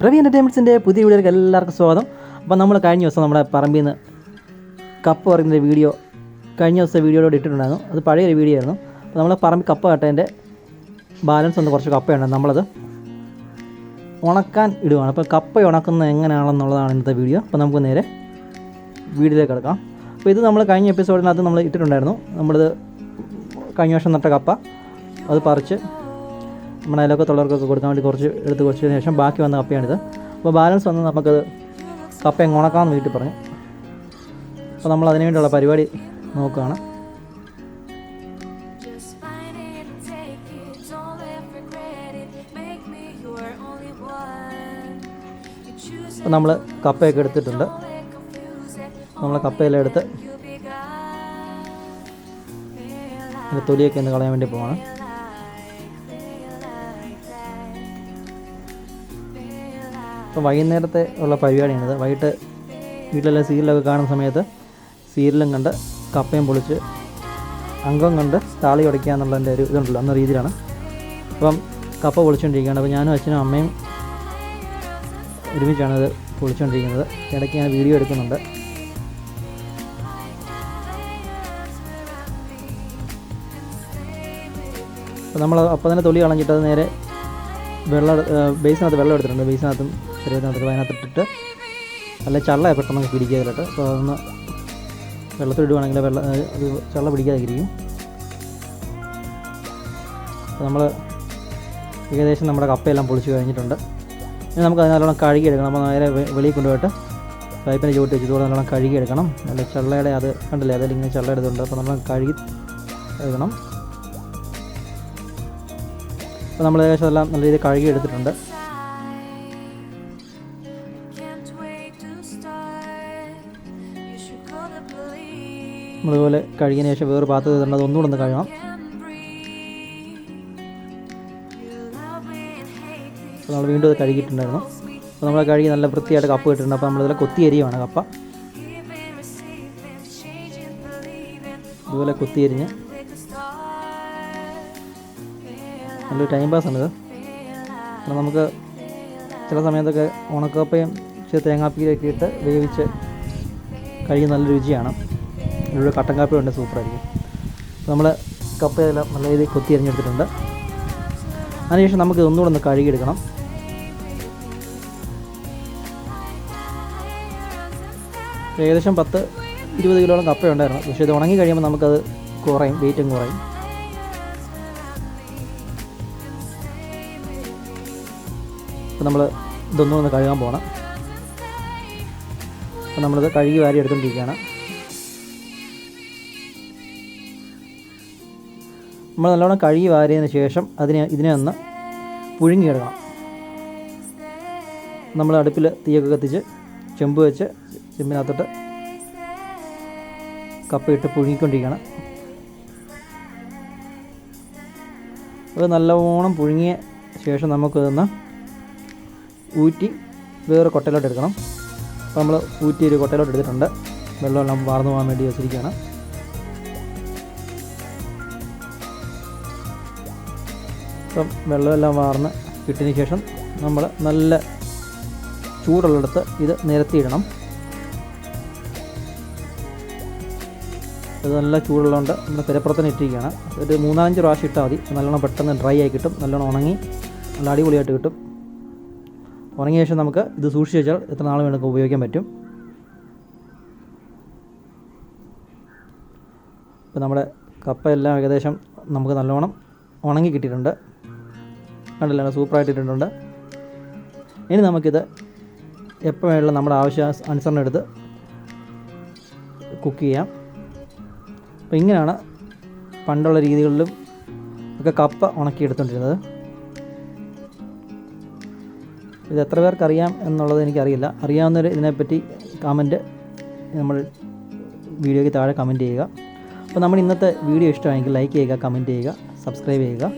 പ്രവി എൻ്റർടൈൻമെൻറ്റ്സിൻ്റെ പുതിയ വീഡിയോയിലേക്ക് എല്ലാവർക്കും സ്വാഗതം. അപ്പോൾ നമ്മൾ കഴിഞ്ഞ ദിവസം നമ്മുടെ പറമ്പിൽ നിന്ന് കപ്പ പറയുന്ന വീഡിയോ കഴിഞ്ഞ ദിവസത്തെ വീഡിയോയോട് ഇട്ടിട്ടുണ്ടായിരുന്നു. അത് പഴയൊരു വീഡിയോ ആയിരുന്നു. അപ്പോൾ നമ്മൾ പറമ്പിൽ കപ്പ കട്ടതിൻ്റെ ബാലൻസ് ഒന്ന് കുറച്ച് കപ്പയുണ്ട്, നമ്മളത് ഉണക്കാൻ ഇടുകയാണ്. അപ്പോൾ കപ്പ ഉണക്കുന്നത് എങ്ങനെയാണെന്നുള്ളതാണ് ഇന്നത്തെ വീഡിയോ. അപ്പോൾ നമുക്ക് നേരെ വീഡിയോയിലേക്ക് കിടക്കാം. അപ്പോൾ ഇത് നമ്മൾ കഴിഞ്ഞ എപ്പിസോഡിനകത്ത് നമ്മൾ ഇട്ടിട്ടുണ്ടായിരുന്നു. നമ്മളിത് കഴിഞ്ഞ വർഷം നട്ട കപ്പ അത് പറിച്ച് നമ്മുടെ അയൽവക്കത്തുള്ളവർക്കൊക്കെ കൊടുക്കാൻ വേണ്ടി കുറച്ച് എടുത്ത് കുറച്ചതിന് ശേഷം ബാക്കി വന്ന കപ്പയാണിത്. അപ്പോൾ ബാലൻസ് വന്ന് നമുക്കത് കപ്പ ഉണക്കാമെന്ന് വീട്ടിൽ പറഞ്ഞു. അപ്പോൾ നമ്മൾ അതിനു വേണ്ടിയുള്ള പരിപാടി നോക്കുകയാണ്. അപ്പോൾ നമ്മൾ കപ്പയൊക്കെ എടുത്തിട്ടുണ്ട്. നമ്മൾ കപ്പയെല്ലാം എടുത്ത് അതിൻ്റെ തൊലിയൊക്കെ ഒന്ന് കളയാൻ വേണ്ടി പോവാണ്. അപ്പോൾ വൈകുന്നേരത്തെ ഉള്ള പരിപാടിയാണിത്. വൈകിട്ട് വീട്ടിലെല്ലാം സീരിയലൊക്കെ കാണുന്ന സമയത്ത് സീരിയലും കണ്ട് കപ്പയും പൊളിച്ച് അംഗം കണ്ട് താളി ഉടയ്ക്കുക എന്നുള്ളതിൻ്റെ ഒരു ഇതുണ്ടല്ലോ, എന്ന രീതിയിലാണ്. അപ്പം കപ്പ പൊളിച്ചുകൊണ്ടിരിക്കുകയാണ്. അപ്പോൾ ഞാനും അച്ഛനും അമ്മയും ഒരുമിച്ചാണ് ഇത് പൊളിച്ചുകൊണ്ടിരിക്കുന്നത്. ഇടയ്ക്ക് ഞാൻ വീഡിയോ എടുക്കുന്നുണ്ട്. അപ്പോൾ നമ്മൾ അപ്പം തന്നെ തൊലി കളഞ്ഞിട്ട് അത് നേരെ ബേസിനകത്ത് വെള്ളം എടുത്തിട്ടുണ്ട്. ബേസിനകത്തും ശരീരത്തിനകത്ത് അതിനകത്തിട്ടിട്ട് നല്ല ചള്ള പെട്ടെന്ന് പിടിക്കാതിട്ട്. അപ്പോൾ അതൊന്ന് വെള്ളത്തിലിടുവാണെങ്കിൽ അത് ചള്ള പിടിക്കാതിരിക്കും. അപ്പോൾ നമ്മൾ ഏകദേശം നമ്മുടെ കപ്പയെല്ലാം പൊളിച്ച് കഴിഞ്ഞിട്ടുണ്ട്. ഇനി നമുക്ക് അത് നല്ലോണം കഴുകിയെടുക്കണം. നമ്മൾ നേരെ വെളിയിൽ കൊണ്ടുപോയിട്ട് പൈപ്പിനെ ചുവട്ട് വെച്ച് ഇതുപോലെ നല്ലോണം കഴുകിയെടുക്കണം. നല്ല ചള്ളയുടെ അത് കണ്ടില്ലേ, അതിൽ ഇങ്ങനെ ചള്ള എടുത്തുണ്ട്. അപ്പോൾ നല്ലോണം കഴുകി എടുക്കണം. അപ്പോൾ നമ്മൾ ഏകദേശം എല്ലാം നല്ല രീതിയിൽ കഴുകി എടുത്തിട്ടുണ്ട്. നമ്മളിതുപോലെ കഴുകിയതിന് ശേഷം വേറെ പാത്രത്തിൽ ഇടേണ്ടത് അത് ഒന്നുകൂടെ ഒന്ന് കഴുകണം. അപ്പോൾ നമ്മൾ വീണ്ടും അത് കഴുകിയിട്ടുണ്ടായിരുന്നു. അപ്പോൾ നമ്മൾ കഴുകി നല്ല വൃത്തിയായിട്ട് കപ്പ് ഇട്ടിട്ടുണ്ട്. അപ്പോൾ നമ്മളിതുപോലെ കൊത്തിയരിയുമാണ് കപ്പ. ഇതുപോലെ കൊത്തിയരിഞ്ഞ് നല്ലൊരു ടൈം പാസ്സാണിത്. അപ്പോൾ നമുക്ക് ചില സമയത്തൊക്കെ ഉണക്കപ്പയും ഇച്ചിരി തേങ്ങാപ്പീരൊക്കെ ഇട്ട് വേവിച്ച് കഴിയുന്ന നല്ല രുചിയാണ്. ഇവിടെ കട്ടൻ കാപ്പി ഉണ്ട്, സൂപ്പറായിരിക്കും. അപ്പോൾ നമ്മൾ കപ്പയെല്ലാം നല്ല രീതിയിൽ കൊത്തി അരിഞ്ഞെടുത്തിട്ടുണ്ട്. അതിനുശേഷം നമുക്ക് ഒന്നുകൂടെ ഒന്ന് കഴുകിയെടുക്കണം. ഏകദേശം 10-20 കിലോളം കപ്പയുണ്ടായിരുന്നു. പക്ഷേ ഇത് ഉണങ്ങി കഴിയുമ്പോൾ നമുക്കത് കുറയും, വെയിറ്റും കുറയും. അപ്പോൾ നമ്മൾ ഇതൊന്നും ഒന്ന് കഴുകാൻ പോകണം. അപ്പോൾ നമ്മളിത് കഴുകി വാരി എടുത്തുകൊണ്ടിരിക്കുകയാണ്. നമ്മൾ നല്ലോണം കഴുകി വാരിയതിന് ശേഷം ഇതിനെ ഒന്ന് പുഴുങ്ങിയെടുക്കണം. നമ്മൾ അടുപ്പിൽ തീയൊക്കെ കത്തിച്ച് ചെമ്പ് വെച്ച് ചെമ്പിനകത്തോട്ട് കപ്പയിട്ട് പുഴുങ്ങിക്കൊണ്ടിരിക്കുകയാണ്. അത് നല്ലവണ്ണം പുഴുങ്ങിയ ശേഷം നമുക്കിതൊന്ന് ഊറ്റി വേറെ കൊട്ടയിലോട്ട് എടുക്കണം. അപ്പോൾ നമ്മൾ ഊറ്റി ഒരു കൊട്ടയിലോട്ട് എടുത്തിട്ടുണ്ട്. വെള്ളമെല്ലാം വാർന്നു പോകാൻ വേണ്ടി വെച്ചിരിക്കുകയാണ്. അപ്പം വെള്ളമെല്ലാം വാർന്ന് കിട്ടിയതിന് ശേഷം നമ്മൾ നല്ല ചൂടുള്ളിടത്ത് ഇത് നിരത്തിയിടണം. ഇത് നല്ല ചൂടുള്ളതുകൊണ്ട് നമ്മൾ പെരപ്പുറത്തിന് ഇട്ടിരിക്കുകയാണ്. ഒരു 3-5 പ്രാവശ്യം ഇട്ടാൽ മതി. നല്ലോണം പെട്ടെന്ന് ഡ്രൈ ആയി കിട്ടും. നല്ലോണം ഉണങ്ങി നല്ല അടിപൊളിയായിട്ട് കിട്ടും. ഉണങ്ങിയ ശേഷം നമുക്ക് ഇത് സൂക്ഷിച്ച് വെച്ചാൽ എത്ര നാൾ വേണമെങ്കിൽ ഉപയോഗിക്കാൻ പറ്റും. ഇപ്പോൾ നമ്മുടെ കപ്പ എല്ലാം ഏകദേശം നമുക്ക് നല്ലോണം ഉണങ്ങി കിട്ടിയിട്ടുണ്ട്. കണ്ടില്ല, സൂപ്പറായിട്ട് ഇട്ടിട്ടുണ്ട്. ഇനി നമുക്കിത് എപ്പോൾ വേണമെങ്കിലും നമ്മുടെ ആവശ്യാനുസരണം എടുത്ത് കുക്ക് ചെയ്യാം. അപ്പോൾ ഇങ്ങനെയാണ് പണ്ടുള്ള രീതികളിലും ഒക്കെ കപ്പ ഉണക്കിയെടുത്തുകൊണ്ടിരുന്നത്. ഇത് എത്ര പേർക്ക് അറിയാം എന്നുള്ളത് എനിക്കറിയില്ല. അറിയാവുന്നവർ ഇതിനെപ്പറ്റി കമൻറ്റ് നമ്മൾ വീഡിയോയ്ക്ക് താഴെ കമൻറ്റ് ചെയ്യുക. അപ്പോൾ നമ്മുടെ ഇന്നത്തെ വീഡിയോ ഇഷ്ടമായെങ്കിൽ ലൈക്ക് ചെയ്യുക, കമൻറ്റ് ചെയ്യുക, സബ്സ്ക്രൈബ് ചെയ്യുക.